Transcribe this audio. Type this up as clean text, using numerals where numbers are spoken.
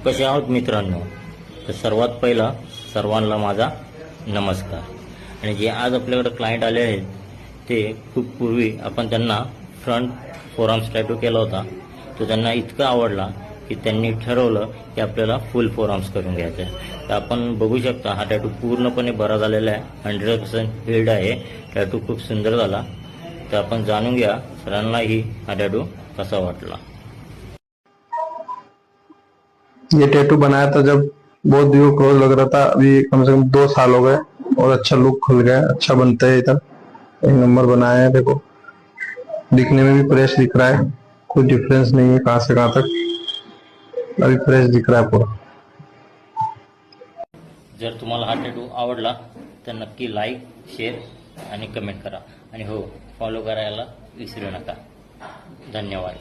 कसे आहोत मित्रांनो? तर सर्वात पहिला सर्वांना माझा नमस्कार. आणि जे आज आपल्याकडे क्लायंट आले आहेत ते खूप पूर्वी आपण त्यांना फ्रंट फोरआर्म्स टॅटू केला होता. तो त्यांना इतका आवडला की त्यांनी ठरवलं की आपल्याला फुल फोरआर्म्स करून घ्यायचं आहे. तर आपण बघू शकता हा टॅटू पूर्णपणे बरा झालेला आहे. 100% हिल्ड आहे. टॅटू खूप सुंदर झाला. तर आपण जाणून घ्या सरांनाही हा टॅटू कसा वाटला. ये टैटू बनाया था जब बहुत दिनों क्लोज लग रहा था. अभी कम से कम 2 साल हो गए और अच्छा लुक खुल गया. अच्छा बनता है इधर. एक नंबर बनाया है. देखो दिखने में भी फ्रेश दिख रहा है. कोई डिफरेंस नहीं है कहाँ से कहाँ तक. अभी फ्रेश दिख रहा है पूरा. जर तुम्हाला हा टॅटू आवडला तर नक्की लाईक, शेअर आणि कमेंट करा. आणि हो, फॉलो करायला विसरू नका. धन्यवाद.